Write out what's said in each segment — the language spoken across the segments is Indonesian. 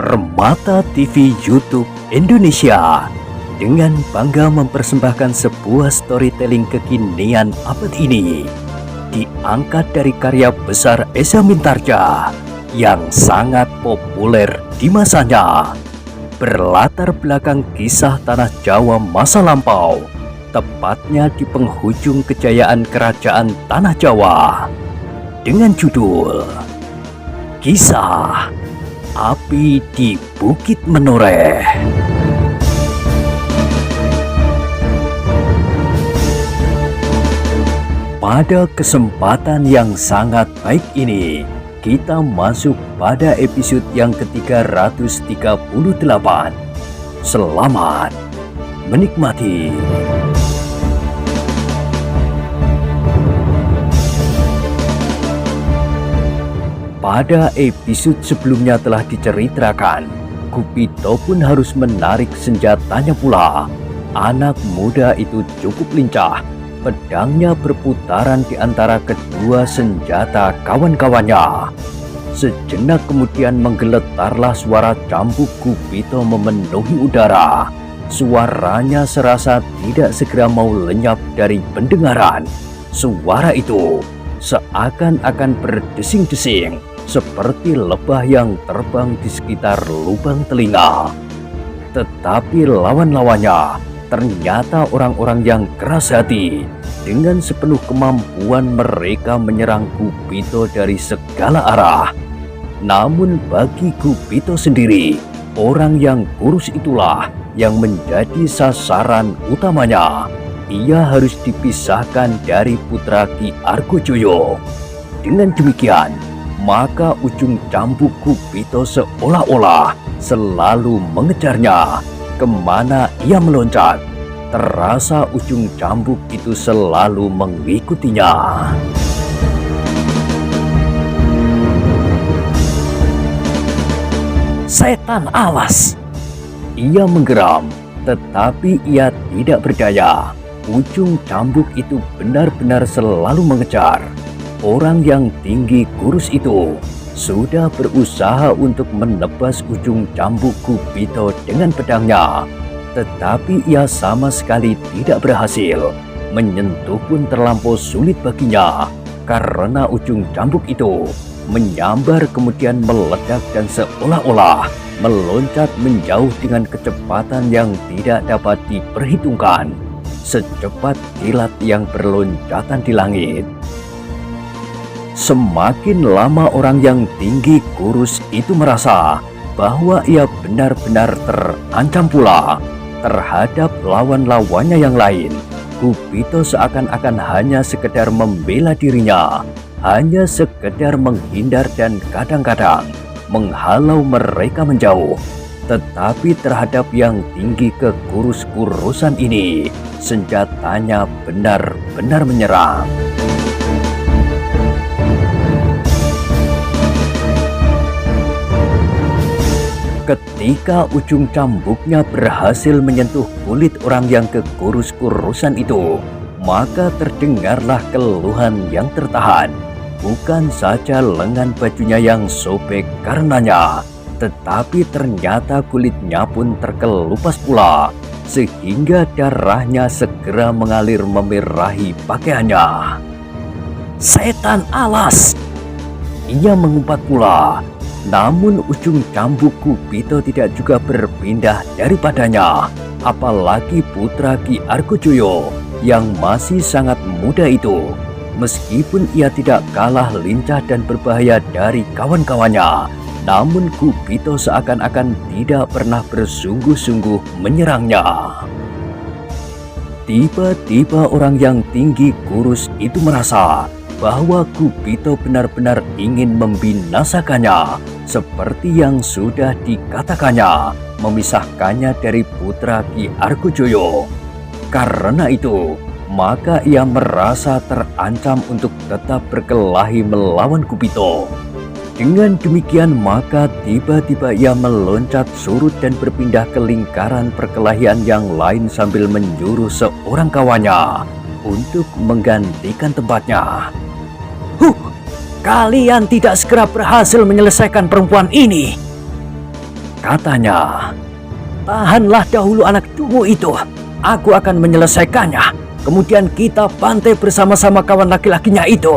Permata TV YouTube Indonesia dengan bangga mempersembahkan sebuah storytelling kekinian abad ini, diangkat dari karya besar Esa Mintarja yang sangat populer di masanya, berlatar belakang kisah tanah Jawa masa lampau, tepatnya di penghujung kejayaan kerajaan tanah Jawa, dengan judul Kisah Api di Bukit Menoreh. Pada kesempatan yang sangat baik ini, kita masuk pada episode yang ke-338. Selamat menikmati. Pada episode sebelumnya telah diceritakan, Gupito pun harus menarik senjatanya pula. Anak muda itu cukup lincah. Pedangnya berputaran di antara kedua senjata kawan-kawannya. Sejenak kemudian menggeletarlah suara cambuk Gupito memenuhi udara. Suaranya serasa tidak segera mau lenyap dari pendengaran. Suara itu seakan-akan berdesing-desing, seperti lebah yang terbang di sekitar lubang telinga. Tetapi lawan-lawannya ternyata orang-orang yang keras hati. Dengan sepenuh kemampuan mereka menyerang Gupito dari segala arah. Namun bagi Gupito sendiri, orang yang kurus itulah yang menjadi sasaran utamanya. Ia harus dipisahkan dari putra Ki Argojoyo. Dengan demikian, maka ujung cambuk Gupito seolah-olah selalu mengejarnya. Kemana ia meloncat, terasa ujung cambuk itu selalu mengikutinya. Setan alas! Ia menggeram, tetapi ia tidak berdaya. Ujung cambuk itu benar-benar selalu mengejar. Orang yang tinggi kurus itu sudah berusaha untuk menebas ujung cambuk Gupito dengan pedangnya, tetapi ia sama sekali tidak berhasil. Menyentuh pun terlampau sulit baginya, karena ujung cambuk itu menyambar kemudian meledak dan seolah-olah meloncat menjauh dengan kecepatan yang tidak dapat diperhitungkan, secepat kilat yang berloncatan di langit. Semakin lama orang yang tinggi kurus itu merasa bahwa ia benar-benar terancam pula terhadap lawan-lawannya yang lain. Gupito seakan-akan hanya sekedar membela dirinya, hanya sekedar menghindar dan kadang-kadang menghalau mereka menjauh. Tetapi terhadap yang tinggi kekurus-kurusan ini, senjatanya benar-benar menyerang. Ketika ujung cambuknya berhasil menyentuh kulit orang yang kekurus-kurusan itu, maka terdengarlah keluhan yang tertahan. Bukan saja lengan bajunya yang sobek karenanya, tetapi ternyata kulitnya pun terkelupas pula, sehingga darahnya segera mengalir memerahi pakaiannya. Setan alas! Ia mengumpat pula. Namun ujung cambuk Gupito tidak juga berpindah daripadanya. Apalagi putra Ki Argojoyo yang masih sangat muda itu. Meskipun ia tidak kalah lincah dan berbahaya dari kawan-kawannya, namun Gupito seakan-akan tidak pernah bersungguh-sungguh menyerangnya. Tiba-tiba orang yang tinggi kurus itu merasa bahwa Gupito benar-benar ingin membinasakannya, seperti yang sudah dikatakannya, memisahkannya dari putra Ki Argojoyo. Karena itu, maka ia merasa terancam untuk tetap berkelahi melawan Gupito. Dengan demikian, maka tiba-tiba ia meloncat surut dan berpindah ke lingkaran perkelahian yang lain sambil menyuruh seorang kawannya untuk menggantikan tempatnya. Kalian tidak segera berhasil menyelesaikan perempuan ini. katanya. "Tahanlah dahulu anak dungu itu. Aku akan menyelesaikannya. Kemudian kita bantai bersama-sama kawan laki-lakinya itu."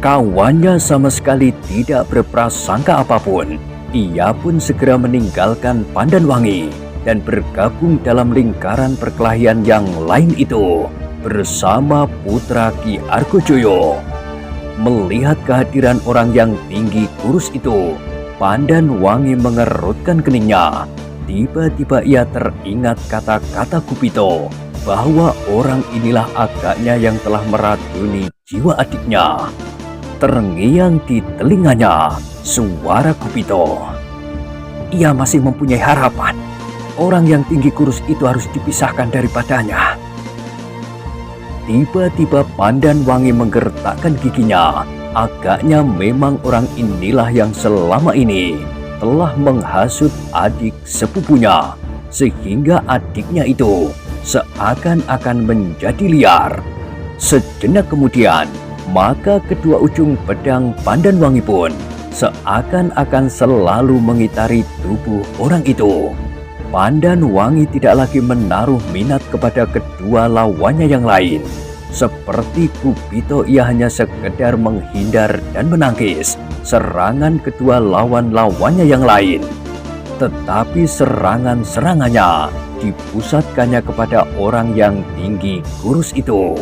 Kawannya sama sekali tidak berprasangka apapun. Ia pun segera meninggalkan Pandanwangi dan bergabung dalam lingkaran perkelahian yang lain itu bersama putra Ki Argojoyo. Melihat kehadiran orang yang tinggi kurus itu, Pandanwangi mengerutkan keningnya. Tiba-tiba ia teringat kata-kata Kupito bahwa orang inilah agaknya yang telah meracuni jiwa adiknya. Terngiang di telinganya suara Kupito. Ia masih mempunyai harapan. Orang yang tinggi kurus itu harus dipisahkan daripadanya. Tiba-tiba Pandanwangi menggertakkan giginya. Agaknya memang orang inilah yang selama ini telah menghasut adik sepupunya, sehingga adiknya itu seakan-akan menjadi liar. Sejenak kemudian, maka kedua ujung pedang Pandanwangi pun seakan-akan selalu mengitari tubuh orang itu. Pandanwangi tidak lagi menaruh minat kepada kedua lawannya yang lain. Seperti Kupito, ia hanya sekedar menghindar dan menangkis serangan kedua lawan-lawannya yang lain. Tetapi serangan-serangannya dipusatkannya kepada orang yang tinggi kurus itu.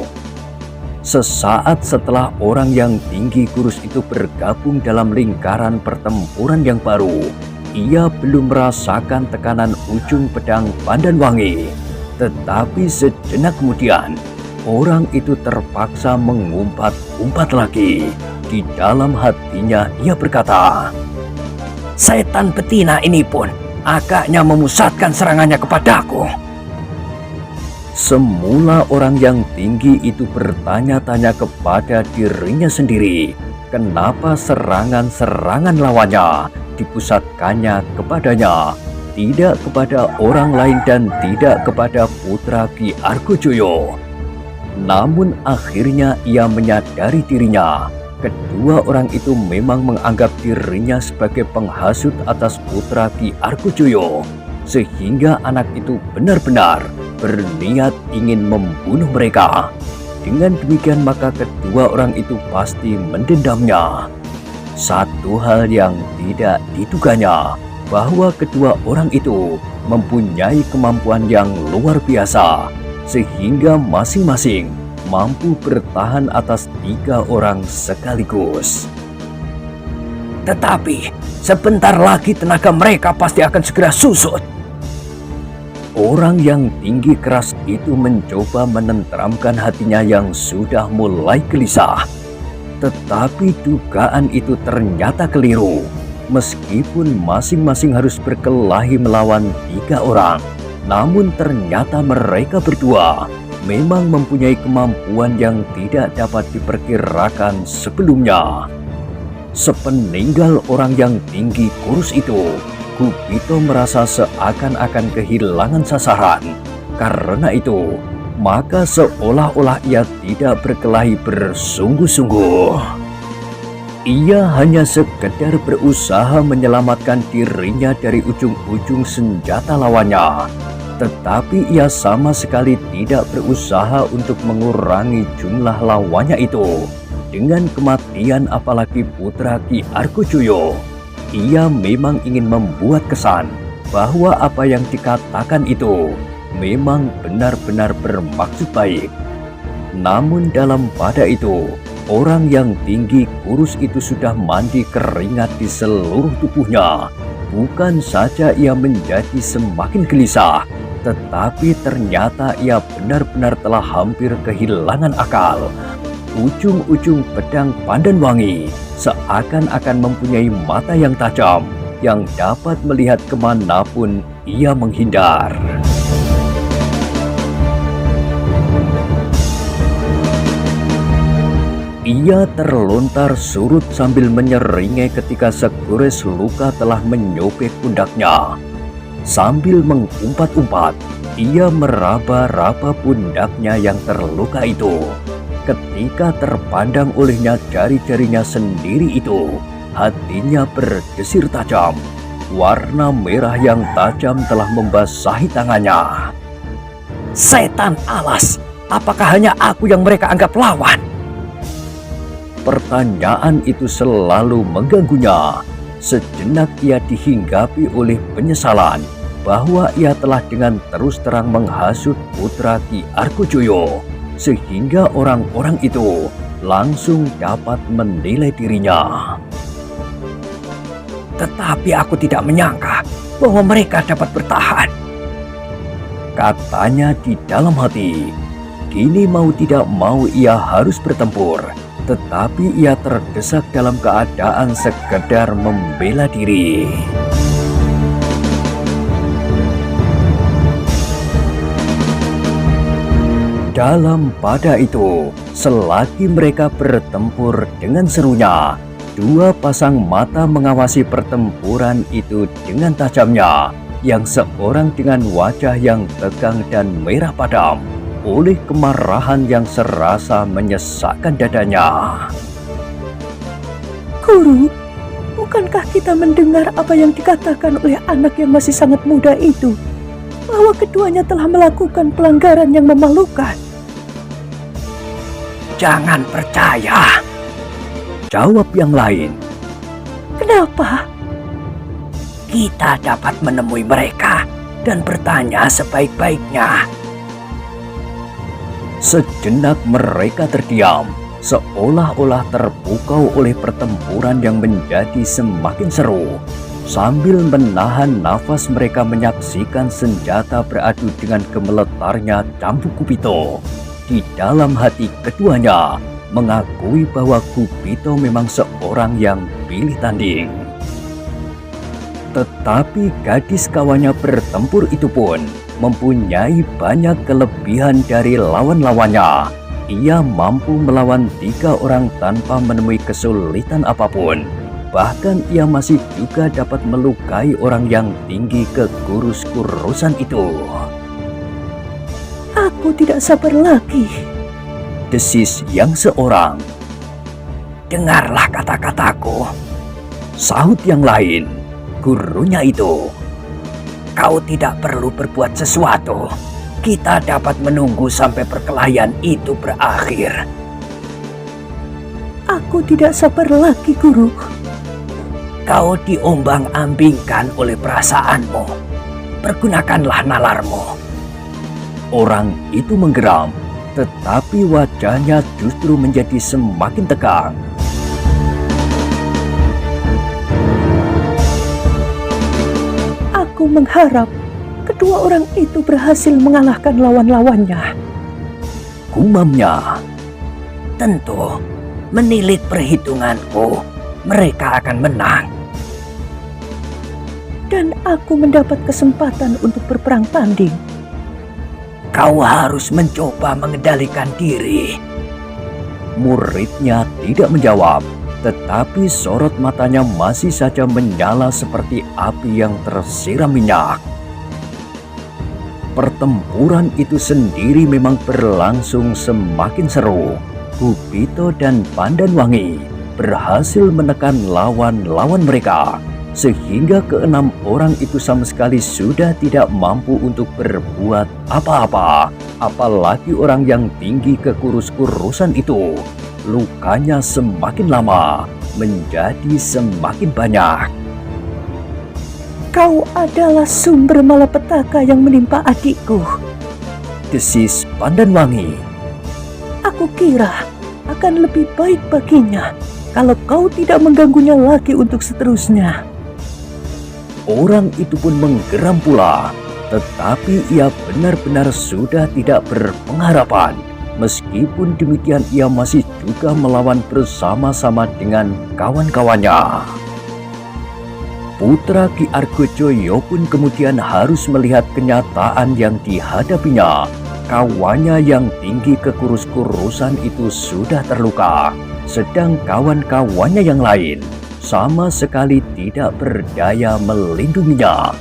Sesaat setelah orang yang tinggi kurus itu bergabung dalam lingkaran pertempuran yang baru, ia belum merasakan tekanan ujung pedang Pandanwangi. Tetapi sejenak kemudian, orang itu terpaksa mengumpat-umpat lagi. Di dalam hatinya ia berkata, "Setan betina ini pun agaknya memusatkan serangannya kepadaku." Semula orang yang tinggi itu bertanya-tanya kepada dirinya sendiri, kenapa serangan-serangan lawannya dipusatkannya kepadanya, tidak kepada orang lain dan tidak kepada putra Ki Argojoyo. Namun akhirnya ia menyadari dirinya. Kedua orang itu memang menganggap dirinya sebagai penghasut atas putra Ki Argojoyo, sehingga anak itu benar-benar berniat ingin membunuh mereka. Dengan demikian maka kedua orang itu pasti mendendamnya. Satu hal yang tidak diduganya, bahwa kedua orang itu mempunyai kemampuan yang luar biasa, sehingga masing-masing mampu bertahan atas 3 orang sekaligus. Tetapi sebentar lagi tenaga mereka pasti akan segera susut. Orang yang tinggi keras itu mencoba menenteramkan hatinya yang sudah mulai gelisah. Tetapi dugaan itu ternyata keliru. Meskipun masing-masing harus berkelahi melawan 3 orang, namun ternyata mereka berdua memang mempunyai kemampuan yang tidak dapat diperkirakan sebelumnya. Sepeninggal orang yang tinggi kurus itu, Kupito merasa seakan-akan kehilangan sasaran. Karena itu, maka seolah-olah ia tidak berkelahi bersungguh-sungguh. Ia hanya sekedar berusaha menyelamatkan dirinya dari ujung-ujung senjata lawannya. Tetapi ia sama sekali tidak berusaha untuk mengurangi jumlah lawannya itu. Dengan kematian apalagi putra Ki Argojoyo, ia memang ingin membuat kesan bahwa apa yang dikatakan itu memang benar-benar bermaksud baik. Namun dalam pada itu, orang yang tinggi kurus itu sudah mandi keringat di seluruh tubuhnya. Bukan saja ia menjadi semakin gelisah, tetapi ternyata ia benar-benar telah hampir kehilangan akal. Ujung-ujung pedang Pandanwangi seakan-akan mempunyai mata yang tajam yang dapat melihat kemanapun ia menghindar. Ia terlontar surut sambil menyeringai ketika segores luka telah menyobek pundaknya. Sambil mengumpat-umpat, ia meraba-raba pundaknya yang terluka itu. Ketika terpandang olehnya jari-jarinya sendiri itu, hatinya berdesir tajam. Warna merah yang tajam telah membasahi tangannya. Setan alas, apakah hanya aku yang mereka anggap lawan? Pertanyaan itu selalu mengganggunya. Sejenak ia dihinggapi oleh penyesalan bahwa ia telah dengan terus terang menghasut putra Ki Argojoyo, sehingga orang-orang itu langsung dapat menilai dirinya. Tetapi aku tidak menyangka bahwa mereka dapat bertahan, katanya di dalam hati. Kini mau tidak mau ia harus bertempur, tetapi ia terdesak dalam keadaan sekedar membela diri. Dalam pada itu, selagi mereka bertempur dengan serunya, dua pasang mata mengawasi pertempuran itu dengan tajamnya, yang seorang dengan wajah yang tegang dan merah padam oleh kemarahan yang serasa menyesakkan dadanya. Guru, bukankah kita mendengar apa yang dikatakan oleh anak yang masih sangat muda itu, bahwa keduanya telah melakukan pelanggaran yang memalukan? Jangan percaya, jawab yang lain. Kenapa? Kita dapat menemui mereka dan bertanya sebaik-baiknya. Sejenak mereka terdiam, seolah-olah terpukau oleh pertempuran yang menjadi semakin seru. Sambil menahan nafas mereka menyaksikan senjata beradu dengan gemeletarnya cambuk Gupito. Di dalam hati keduanya mengakui bahwa Gupito memang seorang yang pilih tanding. Tetapi gadis kawannya bertempur itu pun mempunyai banyak kelebihan dari lawan-lawannya. Ia mampu melawan 3 orang tanpa menemui kesulitan apapun. Bahkan ia masih juga dapat melukai orang yang tinggi kekurus-kurusan itu. Aku tidak sabar lagi, desis yang seorang. Dengarlah kata-kataku, sahut yang lain. Gurunya itu, kau tidak perlu berbuat sesuatu. Kita dapat menunggu sampai perkelahian itu berakhir. Aku tidak sabar lagi, Guru. Kau diombang-ambingkan oleh perasaanmu. Pergunakanlah nalarmu. Orang itu menggeram, tetapi wajahnya justru menjadi semakin tegang. Aku mengharap kedua orang itu berhasil mengalahkan lawan-lawannya, gumamnya. Tentu, menilik perhitunganku, mereka akan menang. Dan aku mendapat kesempatan untuk berperang tanding. Kau harus mencoba mengendalikan diri. Muridnya tidak menjawab, tetapi sorot matanya masih saja menyala seperti api yang tersiram minyak. Pertempuran itu sendiri memang berlangsung semakin seru. Gupito dan Pandanwangi berhasil menekan lawan-lawan mereka, sehingga keenam orang itu sama sekali sudah tidak mampu untuk berbuat apa-apa. Apalagi orang yang tinggi kekurus-kurusan itu, lukanya semakin lama menjadi semakin banyak. Kau adalah sumber malapetaka yang menimpa adikku, desis Pandanwangi. Aku kira akan lebih baik baginya kalau kau tidak mengganggunya lagi untuk seterusnya. Orang itu pun menggeram pula, tetapi ia benar-benar sudah tidak berpengharapan. Meskipun demikian ia masih juga melawan bersama-sama dengan kawan-kawannya. Putra Ki Argojoyo pun kemudian harus melihat kenyataan yang dihadapinya. Kawannya yang tinggi kekurus-kurusan itu sudah terluka, sedang kawan-kawannya yang lain sama sekali tidak berdaya melindunginya.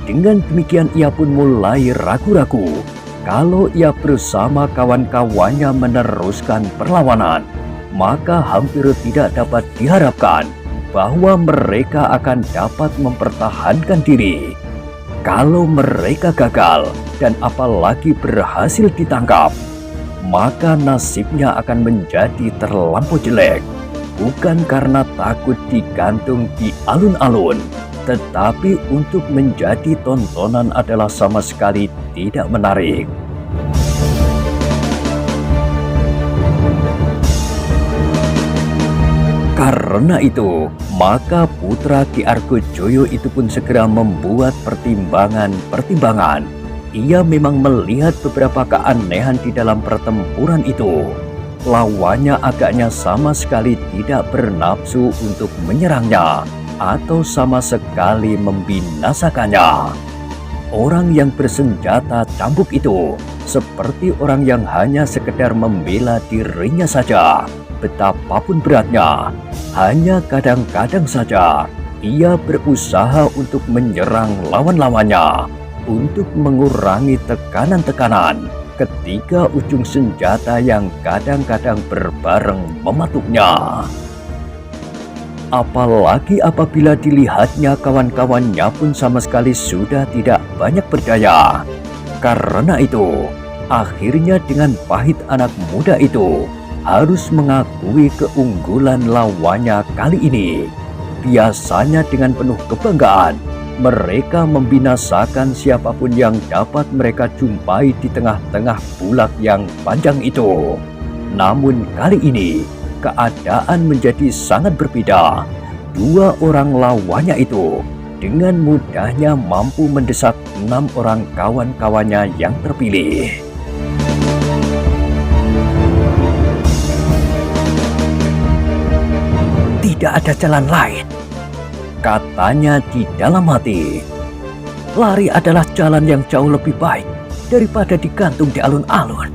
Dengan demikian ia pun mulai ragu-ragu kalau ia bersama kawan-kawannya meneruskan perlawanan, maka hampir tidak dapat diharapkan bahwa mereka akan dapat mempertahankan diri. Kalau mereka gagal dan apalagi berhasil ditangkap, maka nasibnya akan menjadi terlampau jelek. Bukan karena takut digantung di alun-alun, tetapi untuk menjadi tontonan adalah sama sekali tidak menarik. Karena itu, maka putra Ki Argojoyo itu pun segera membuat pertimbangan. Ia memang melihat beberapa keanehan di dalam pertempuran itu. Lawannya agaknya sama sekali tidak bernafsu untuk menyerangnya atau sama sekali membinasakannya. Orang yang bersenjata cambuk itu seperti orang yang hanya sekedar membela dirinya saja. Betapapun beratnya, hanya kadang-kadang saja ia berusaha untuk menyerang lawan-lawannya, untuk mengurangi tekanan-tekanan ketika ujung senjata yang kadang-kadang berbareng mematuknya. Apalagi apabila dilihatnya kawan-kawannya pun sama sekali sudah tidak banyak berdaya. Karena itu, akhirnya dengan pahit anak muda itu harus mengakui keunggulan lawannya kali ini. Biasanya dengan penuh kebanggaan, mereka membinasakan siapapun yang dapat mereka jumpai di tengah-tengah bulak yang panjang itu. Namun kali ini, keadaan menjadi sangat berbeda. Dua orang lawannya itu dengan mudahnya mampu mendesak 6 orang kawan-kawannya yang terpilih. Tidak ada jalan lain, katanya di dalam hati. Lari adalah jalan yang jauh lebih baik daripada digantung di alun-alun.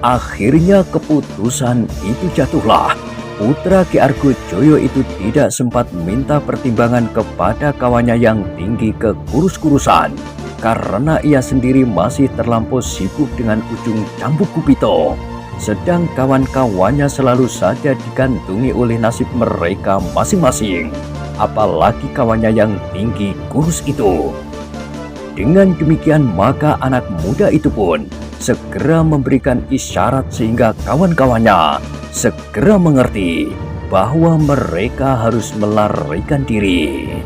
Akhirnya keputusan itu jatuhlah. Putra Ki Argojoyo itu tidak sempat minta pertimbangan kepada kawannya yang tinggi kekurus-kurusan, karena ia sendiri masih terlampau sibuk dengan ujung cambuk Kupito. Sedang kawan-kawannya selalu saja digantungi oleh nasib mereka masing-masing, apalagi kawannya yang tinggi kurus itu. Dengan demikian maka anak muda itu pun segera memberikan isyarat sehingga kawan-kawannya segera mengerti bahwa mereka harus melarikan diri.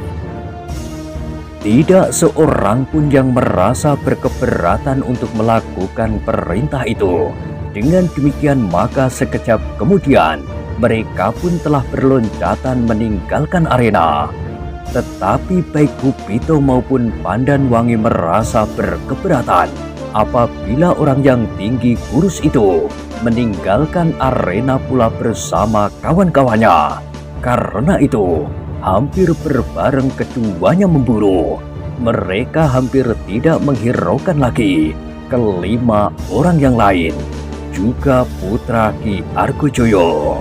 Tidak seorang pun yang merasa berkeberatan untuk melakukan perintah itu. Dengan demikian maka sekejap kemudian mereka pun telah berloncatan meninggalkan arena. Tetapi baik Kupito maupun Pandanwangi merasa berkeberatan apabila orang yang tinggi kurus itu meninggalkan arena pula bersama kawan-kawannya. Karena itu, hampir berbareng keduanya memburu. Mereka hampir tidak menghiraukan lagi kelima orang yang lain, juga putra Ki Argojoyo.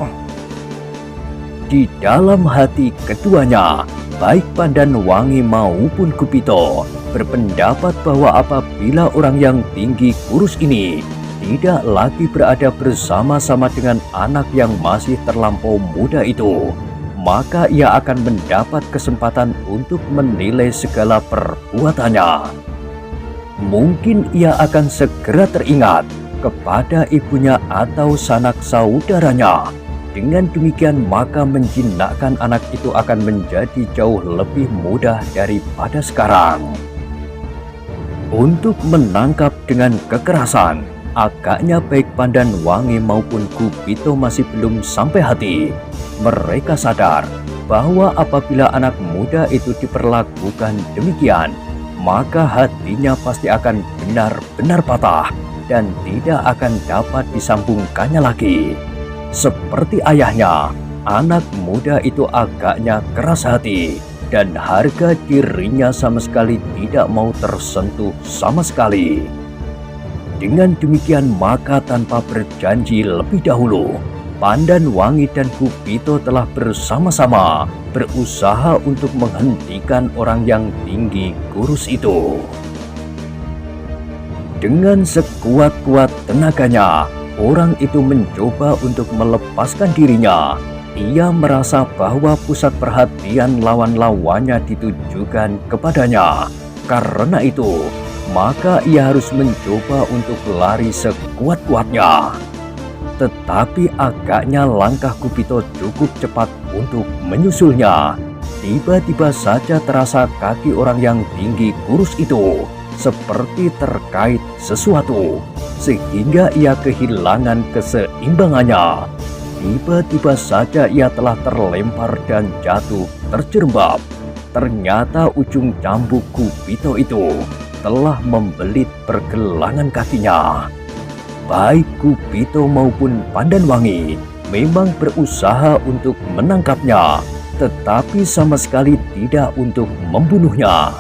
Di dalam hati keduanya, baik Pandanwangi maupun Kupito berpendapat bahwa apabila orang yang tinggi kurus ini tidak lagi berada bersama-sama dengan anak yang masih terlampau muda itu, maka ia akan mendapat kesempatan untuk menilai segala perbuatannya. Mungkin ia akan segera teringat kepada ibunya atau sanak saudaranya. Dengan demikian maka menjinakkan anak itu akan menjadi jauh lebih mudah daripada sekarang. Untuk menangkap dengan kekerasan, agaknya baik Pandanwangi maupun Kupito masih belum sampai hati. Mereka sadar bahwa apabila anak muda itu diperlakukan demikian, maka hatinya pasti akan benar-benar patah dan tidak akan dapat disambungkannya lagi. Seperti ayahnya, anak muda itu agaknya keras hati dan harga dirinya sama sekali tidak mau tersentuh sama sekali. Dengan demikian maka tanpa berjanji lebih dahulu, Pandanwangi dan Kupito telah bersama-sama berusaha untuk menghentikan orang yang tinggi kurus itu. Dengan sekuat-kuat tenaganya, orang itu mencoba untuk melepaskan dirinya. Ia merasa bahwa pusat perhatian lawan-lawannya ditujukan kepadanya. Karena itu, maka ia harus mencoba untuk lari sekuat-kuatnya. Tetapi agaknya langkah Gupito cukup cepat untuk menyusulnya. Tiba-tiba saja terasa kaki orang yang tinggi kurus itu seperti terkait sesuatu, sehingga ia kehilangan keseimbangannya. Tiba-tiba saja ia telah terlempar dan jatuh terjerembab. Ternyata ujung cambuk Gupito itu telah membelit pergelangan kakinya. Baik Gupito maupun Pandanwangi memang berusaha untuk menangkapnya, tetapi sama sekali tidak untuk membunuhnya.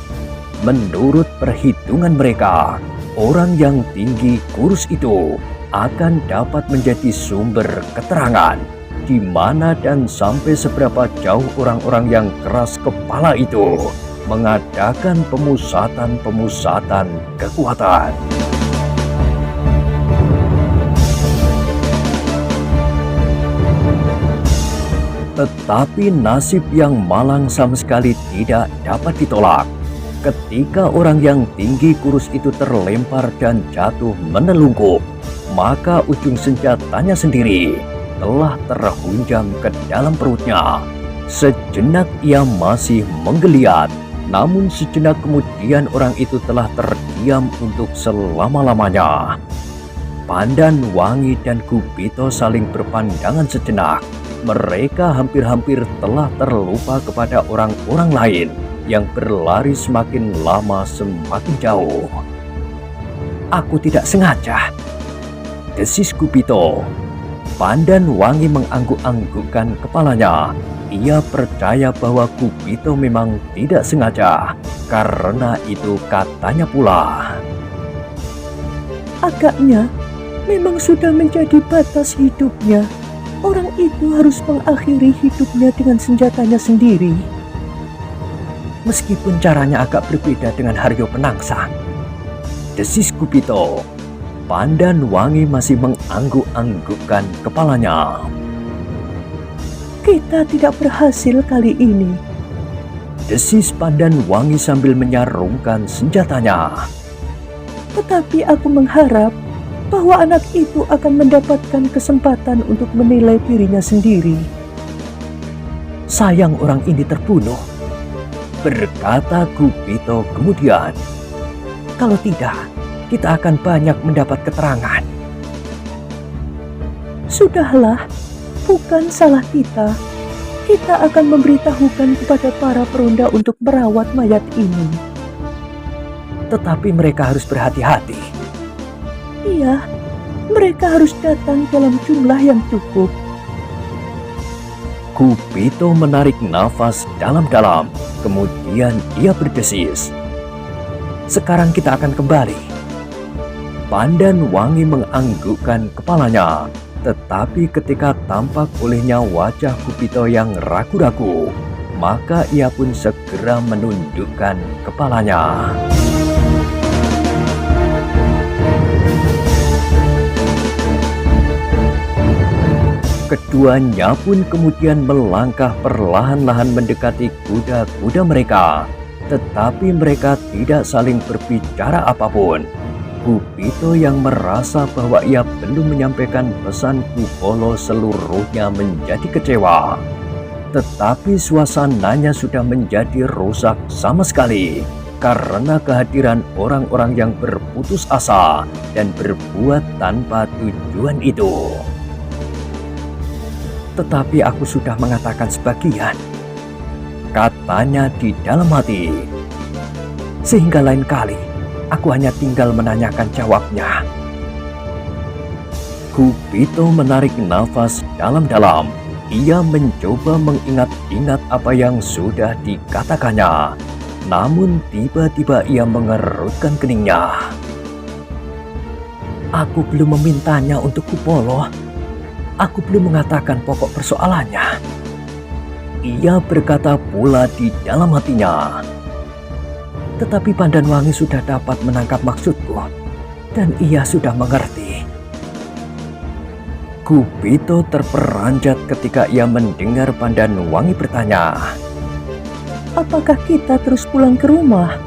Menurut perhitungan mereka, orang yang tinggi kurus itu akan dapat menjadi sumber keterangan di mana dan sampai seberapa jauh orang-orang yang keras kepala itu mengadakan pemusatan kekuatan. Tetapi nasib yang malang sama sekali tidak dapat ditolak. Ketika orang yang tinggi kurus itu terlempar dan jatuh menelungkup, maka ujung senjatanya sendiri telah terhunjam ke dalam perutnya. Sejenak ia masih menggeliat, namun sejenak kemudian orang itu telah terdiam untuk selama-lamanya. Pandanwangi dan Gupito saling berpandangan sejenak. Mereka hampir-hampir telah terlupa kepada orang-orang lain yang berlari semakin lama semakin jauh. "Aku tidak sengaja," desis Gupito. Pandanwangi mengangguk-anggukkan kepalanya. Ia percaya bahwa Gupito memang tidak sengaja. Karena itu katanya pula, "Agaknya memang sudah menjadi batas hidupnya. Orang itu harus mengakhiri hidupnya dengan senjatanya sendiri. Meskipun caranya agak berbeda dengan Haryo Penangsang," desis Gupito. Pandanwangi masih mengangguk-anggukkan kepalanya. "Kita tidak berhasil kali ini," desis Pandanwangi sambil menyarungkan senjatanya. "Tetapi aku mengharap bahwa anak itu akan mendapatkan kesempatan untuk menilai dirinya sendiri." "Sayang orang ini terbunuh," berkata Gupito kemudian. "Kalau tidak, kita akan banyak mendapat keterangan." "Sudahlah, bukan salah kita. Kita akan memberitahukan kepada para peronda untuk merawat mayat ini." "Tetapi mereka harus berhati-hati." "Iya, mereka harus datang dalam jumlah yang cukup." Gupito menarik nafas dalam-dalam, kemudian ia berdesis, "Sekarang kita akan kembali." Pandanwangi menganggukkan kepalanya, tetapi ketika tampak olehnya wajah Gupito yang ragu-ragu, maka ia pun segera menundukkan kepalanya. Keduanya pun kemudian melangkah perlahan-lahan mendekati kuda-kuda mereka. Tetapi mereka tidak saling berbicara apapun. Gupito yang merasa bahwa ia belum menyampaikan pesan Kupolo seluruhnya menjadi kecewa. Tetapi suasananya sudah menjadi rusak sama sekali karena kehadiran orang-orang yang berputus asa dan berbuat tanpa tujuan itu. "Tetapi aku sudah mengatakan sebagian," katanya di dalam hati. "Sehingga lain kali aku hanya tinggal menanyakan jawabnya." Gupito menarik nafas dalam-dalam. Ia mencoba mengingat-ingat apa yang sudah dikatakannya. Namun tiba-tiba ia mengerutkan keningnya. "Aku belum memintanya untuk Kupolo. Aku belum mengatakan pokok persoalannya," ia berkata pula di dalam hatinya. "Tetapi Pandanwangi sudah dapat menangkap maksudku, dan ia sudah mengerti." Kupito terperanjat ketika ia mendengar Pandanwangi bertanya, Apakah kita terus pulang ke rumah?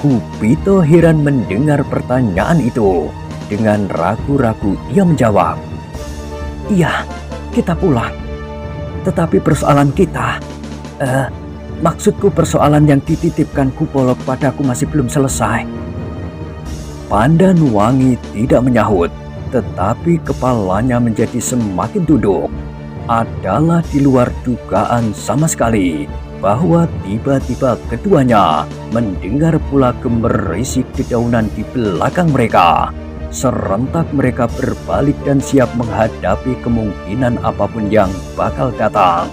Kupito heran mendengar pertanyaan itu. Dengan ragu-ragu ia menjawab, Iya, kita pulang. Tetapi persoalan kita, maksudku persoalan yang dititipkan Kupolo padaku masih belum selesai. Pandanwangi tidak menyahut, tetapi kepalanya menjadi semakin tunduk. Adalah di luar dugaan sama sekali bahwa tiba-tiba keduanya mendengar pula gemerisik dedaunan di belakang mereka. Serentak mereka berbalik dan siap menghadapi kemungkinan apapun yang bakal datang.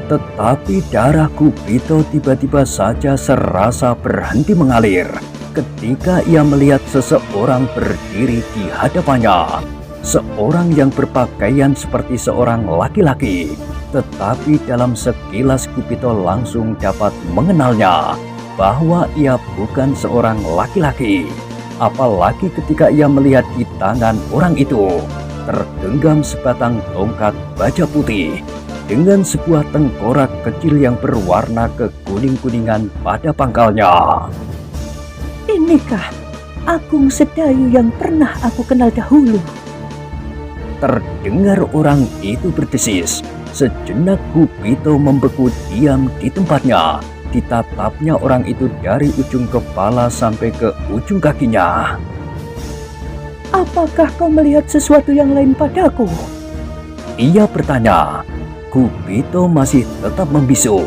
Tetapi darah Kupito tiba-tiba saja serasa berhenti mengalir ketika ia melihat seseorang berdiri di hadapannya. Seorang yang berpakaian seperti seorang laki-laki, tetapi dalam sekilas Kupito langsung dapat mengenalnya bahwa ia bukan seorang laki-laki. Apalagi ketika ia melihat di tangan orang itu tergenggam sebatang tongkat baja putih dengan sebuah tengkorak kecil yang berwarna kekuning-kuningan pada pangkalnya. Inikah Agung Sedayu yang pernah aku kenal dahulu? Terdengar orang itu berdesis. Sejenak Kupito membeku diam di tempatnya. Ditatapnya orang itu dari ujung kepala sampai ke ujung kakinya. Apakah kau melihat sesuatu yang lain padaku? Ia bertanya. Kupito masih tetap membisu.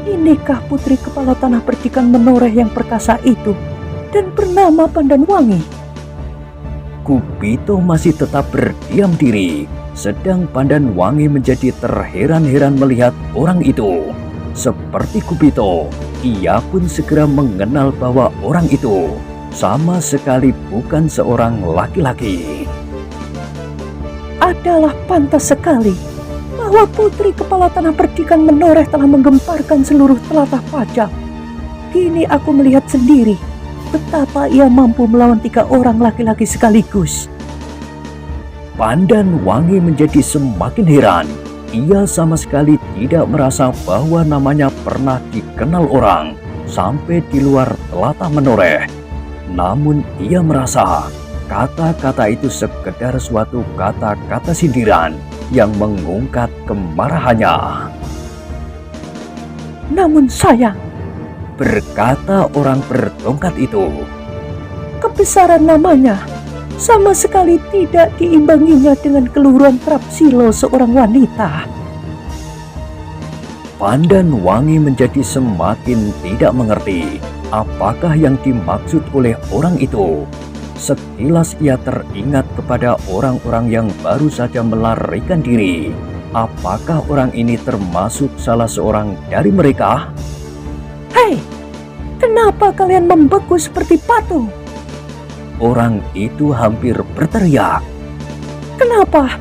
Inikah putri kepala tanah percikan menoreh yang perkasa itu dan bernama Pandanwangi? Kupito masih tetap berdiam diri, sedang Pandanwangi menjadi terheran-heran melihat orang itu. Seperti Kupito, ia pun segera mengenal bahwa orang itu sama sekali bukan seorang laki-laki. Adalah pantas sekali bahwa putri kepala tanah percikan menoreh telah menggemparkan seluruh telatah pajak. Kini aku melihat sendiri betapa ia mampu melawan 3 orang laki-laki sekaligus. Pandanwangi menjadi semakin heran. Ia sama sekali tidak merasa bahwa namanya pernah dikenal orang sampai di luar telatah menoreh. Namun ia merasa kata-kata itu sekedar suatu kata-kata sindiran yang mengungkat kemarahannya. Namun sayang, berkata orang bertongkat itu, kebesaran namanya sama sekali tidak diimbanginya dengan keluhuran Trapsilo seorang wanita. Pandanwangi menjadi semakin tidak mengerti apakah yang dimaksud oleh orang itu. Sekilas ia teringat kepada orang-orang yang baru saja melarikan diri. Apakah orang ini termasuk salah seorang dari mereka? Hei, kenapa kalian membeku seperti patung? Orang itu hampir berteriak. Kenapa?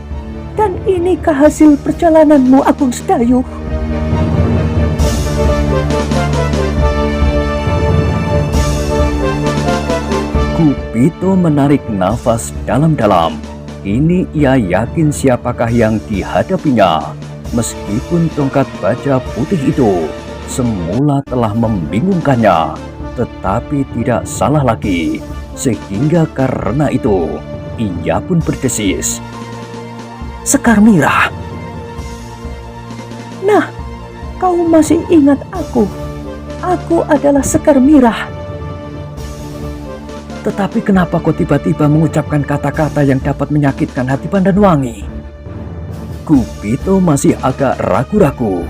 Dan inikah hasil perjalananmu, Agung Sedayu? Kupito menarik nafas dalam-dalam. Kini ia yakin siapakah yang dihadapinya. Meskipun tongkat baja putih itu semula telah membingungkannya, tetapi tidak salah lagi. Sehingga karena itu, ia pun berdesis. Sekar Mirah. Nah, kau masih ingat aku? Aku adalah Sekar Mirah. Tetapi kenapa kau tiba-tiba mengucapkan kata-kata yang dapat menyakitkan hati Pandanwangi? Kupito masih agak ragu-ragu.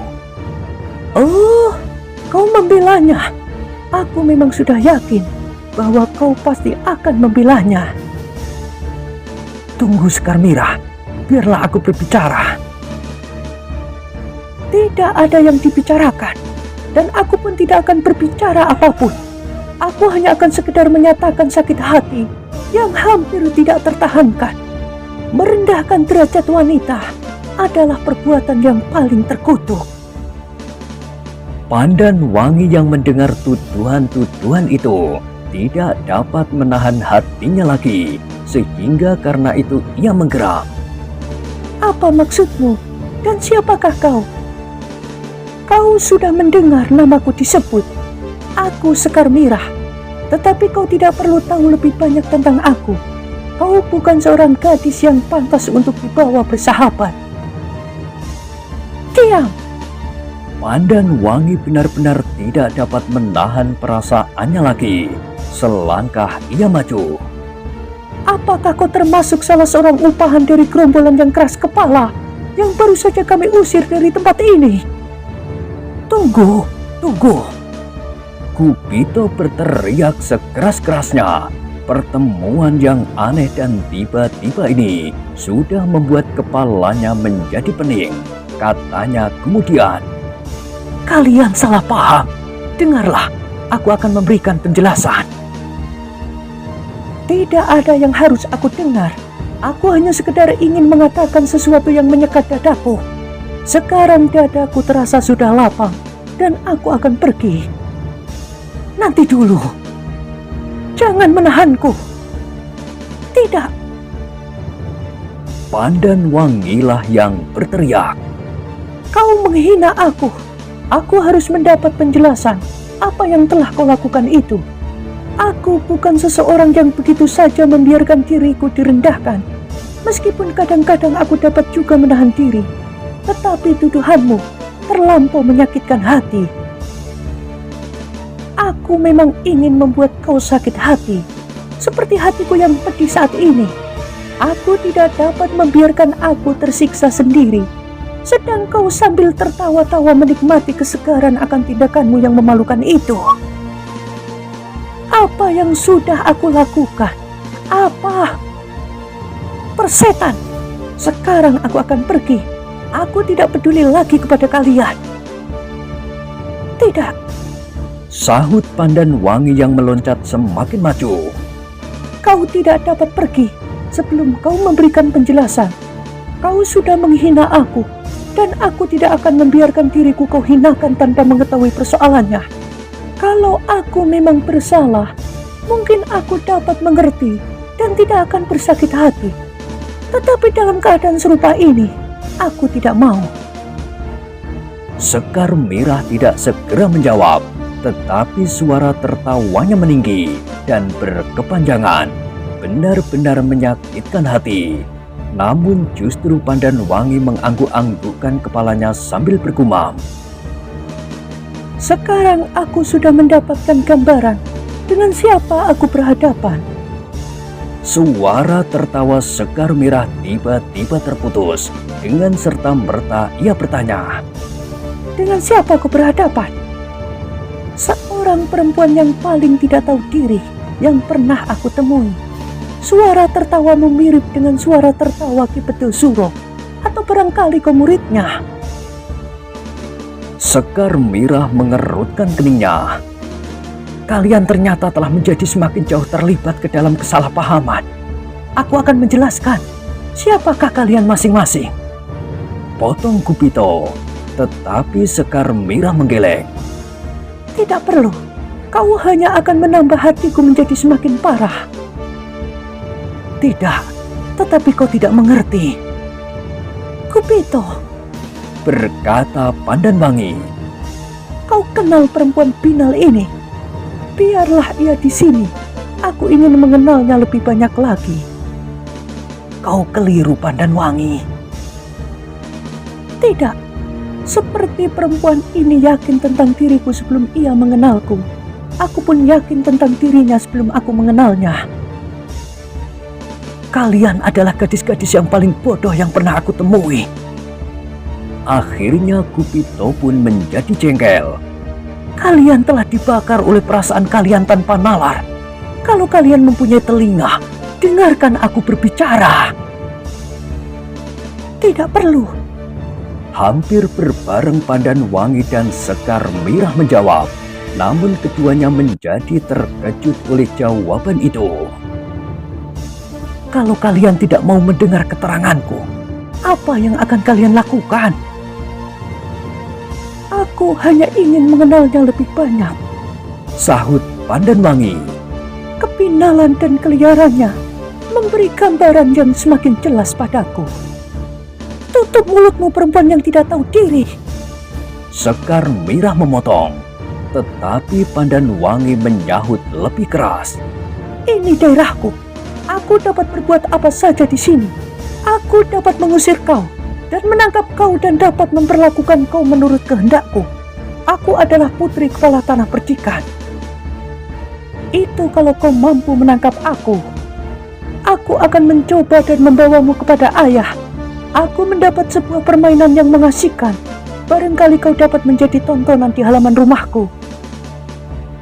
Oh, kau membelanya. Aku memang sudah yakin bahwa kau pasti akan membelanya. Tunggu Sekar Mirah, biarlah aku berbicara. Tidak ada yang dibicarakan, dan aku pun tidak akan berbicara apapun. Aku hanya akan sekedar menyatakan sakit hati yang hampir tidak tertahankan. Merendahkan derajat wanita adalah perbuatan yang paling terkutuk. Pandanwangi yang mendengar tuduhan-tuduhan itu tidak dapat menahan hatinya lagi, sehingga karena itu ia menggeram. Apa maksudmu? Dan siapakah kau? Kau sudah mendengar namaku disebut. Aku Sekar Mirah. Tetapi kau tidak perlu tahu lebih banyak tentang aku. Kau bukan seorang gadis yang pantas untuk dibawa bersahabat. Diam! Pandan Wangi benar-benar tidak dapat menahan perasaannya lagi. Selangkah ia maju. Apakah kau termasuk salah seorang upahan dari gerombolan yang keras kepala yang baru saja kami usir dari tempat ini? Tunggu, tunggu. Gupito berteriak sekeras-kerasnya. Pertemuan yang aneh dan tiba-tiba ini sudah membuat kepalanya menjadi pening. Katanya kemudian, Kalian salah paham. Dengarlah, aku akan memberikan penjelasan. Tidak ada yang harus aku dengar. Aku hanya sekedar ingin mengatakan sesuatu yang menyekat dadaku. Sekarang dadaku terasa sudah lapang dan aku akan pergi. Nanti dulu. Jangan menahanku. Tidak. Pandan Wangilah yang berteriak. Kau menghina aku. Aku harus mendapat penjelasan apa yang telah kau lakukan itu. Aku bukan seseorang yang begitu saja membiarkan diriku direndahkan. Meskipun kadang-kadang aku dapat juga menahan diri. Tetapi tuduhanmu terlampau menyakitkan hati. Aku memang ingin membuat kau sakit hati. Seperti hatiku yang pedih saat ini. Aku tidak dapat membiarkan aku tersiksa sendiri. Sedang kau sambil tertawa-tawa menikmati kesegaran akan tindakanmu yang memalukan itu. Apa yang sudah aku lakukan? Apa? Persetan! Sekarang aku akan pergi. Aku tidak peduli lagi kepada kalian. Tidak. Sahut Pandan Wangi yang meloncat semakin maju. Kau tidak dapat pergi sebelum kau memberikan penjelasan. Kau sudah menghina aku, dan aku tidak akan membiarkan diriku kau hinakan tanpa mengetahui persoalannya. Kalau aku memang bersalah, mungkin aku dapat mengerti dan tidak akan bersakit hati. Tetapi dalam keadaan serupa ini, aku tidak mau. Sekar Mirah tidak segera menjawab, tetapi suara tertawanya meninggi dan berkepanjangan, benar-benar menyakitkan hati. Namun justru Pandan Wangi mengangguk-anggukkan kepalanya sambil bergumam. Sekarang aku sudah mendapatkan gambaran dengan siapa aku berhadapan. Suara tertawa Sekar Mirah tiba-tiba terputus. Dengan serta-merta ia bertanya, Dengan siapa aku berhadapan? Seorang perempuan yang paling tidak tahu diri yang pernah aku temui. Suara tertawamu mirip dengan suara tertawa Ki Bedul Suro, atau barangkali kau muridnya. Sekar Mirah mengerutkan keningnya. Kalian ternyata telah menjadi semakin jauh terlibat ke dalam kesalahpahaman. Aku akan menjelaskan siapakah kalian masing-masing. Potong Gupito, tetapi Sekar Mirah menggeleng. Tidak perlu. Kau hanya akan menambah hatiku menjadi semakin parah. Tidak, tetapi kau tidak mengerti. Gupito, Berkata Pandan Wangi. kau kenal perempuan binal ini? Biarlah ia di sini. Aku ingin mengenalnya lebih banyak lagi. Kau keliru Pandan Wangi. Tidak. Seperti perempuan ini yakin tentang diriku sebelum ia mengenalku. Aku pun yakin tentang dirinya sebelum aku mengenalnya. Kalian adalah gadis-gadis yang paling bodoh yang pernah aku temui. Akhirnya Gupito pun menjadi jengkel. Kalian telah dibakar oleh perasaan kalian tanpa nalar. Kalau kalian mempunyai telinga, dengarkan aku berbicara. Tidak perlu. Hampir berbareng Pandan Wangi dan Sekar Mirah menjawab. Namun keduanya menjadi terkejut oleh jawaban itu. Kalau kalian tidak mau mendengar keteranganku, apa yang akan kalian lakukan? Aku hanya ingin mengenalnya lebih banyak. Sahut Pandan Wangi. Kepinalan dan keliarannya memberi gambaran yang semakin jelas padaku. Tutup mulutmu, perempuan yang tidak tahu diri. Sekar Mirah memotong, tetapi Pandan Wangi menyahut lebih keras. Ini daerahku. Aku dapat berbuat apa saja di sini. Aku dapat mengusir kau dan menangkap kau dan dapat memperlakukan kau menurut kehendakku. Aku adalah putri kepala tanah percikan. Itu kalau kau mampu menangkap aku. Aku akan mencoba dan membawamu kepada ayah. Aku mendapat sebuah permainan yang mengasihkan. Barangkali kau dapat menjadi tontonan di halaman rumahku.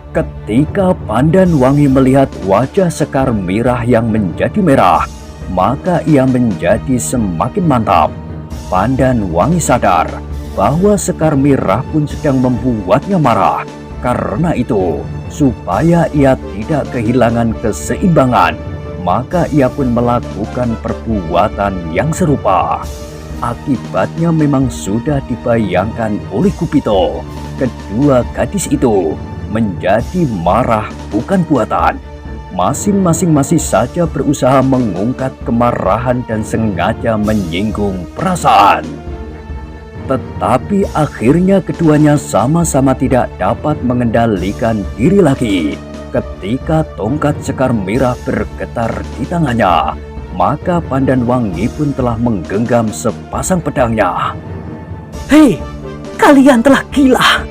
Ketika Pandan Wangi melihat wajah Sekar Mirah yang menjadi merah, maka ia menjadi semakin mantap. Pandan Wangi sadar bahwa Sekar Mirah pun sedang membuatnya marah. Karena itu, supaya ia tidak kehilangan keseimbangan, maka ia pun melakukan perbuatan yang serupa. Akibatnya memang sudah dibayangkan oleh Kupito. Kedua gadis itu menjadi marah bukan buatan. Masing-masing masih saja berusaha mengungkat kemarahan dan sengaja menyinggung perasaan. Tetapi akhirnya keduanya sama-sama tidak dapat mengendalikan diri lagi. Ketika tongkat Sekar Mirah bergetar di tangannya, maka Pandan Wangi pun telah menggenggam sepasang pedangnya. Hei, kalian telah gila!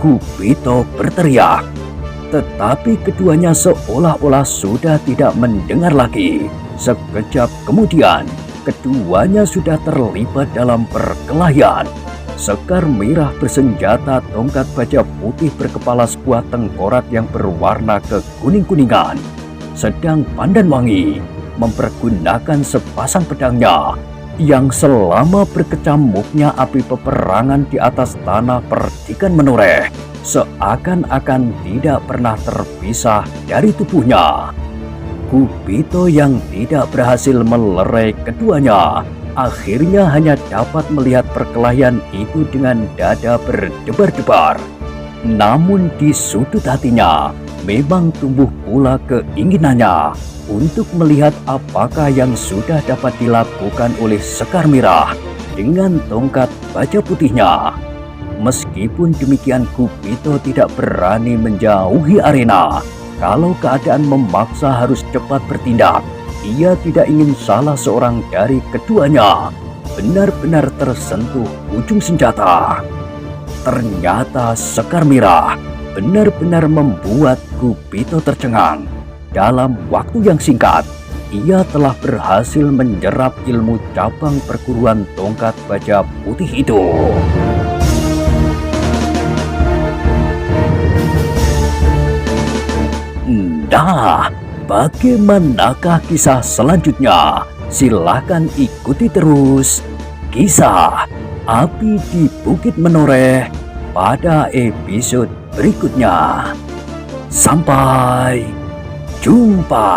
Kupito berteriak, tetapi keduanya seolah-olah sudah tidak mendengar lagi. Sekejap kemudian, keduanya sudah terlibat dalam perkelahian. Sekar Mirah bersenjata tongkat baja putih berkepala sebuah tengkorak yang berwarna kekuning-kuningan. Sedang Pandan Wangi mempergunakan sepasang pedangnya yang selama berkecamuknya api peperangan di atas tanah percikan menoreh, seakan-akan tidak pernah terpisah dari tubuhnya. Kupito yang tidak berhasil melerai keduanya, akhirnya hanya dapat melihat perkelahian itu dengan dada berdebar-debar. Namun di sudut hatinya memang tumbuh pula keinginannya untuk melihat apakah yang sudah dapat dilakukan oleh Sekar Mirah dengan tongkat baja putihnya. Meskipun demikian, Kupito tidak berani menjauhi arena. Kalau keadaan memaksa harus cepat bertindak, ia tidak ingin salah seorang dari keduanya benar-benar tersentuh ujung senjata. Ternyata Sekar Mirah benar-benar membuat Kupito tercengang. Dalam waktu yang singkat, ia telah berhasil menyerap ilmu cabang perguruan tongkat baja putih itu. Nah, bagaimanakah kisah selanjutnya? Silahkan ikuti terus kisah Api di Bukit Menoreh pada episode berikutnya. Sampai jumpa.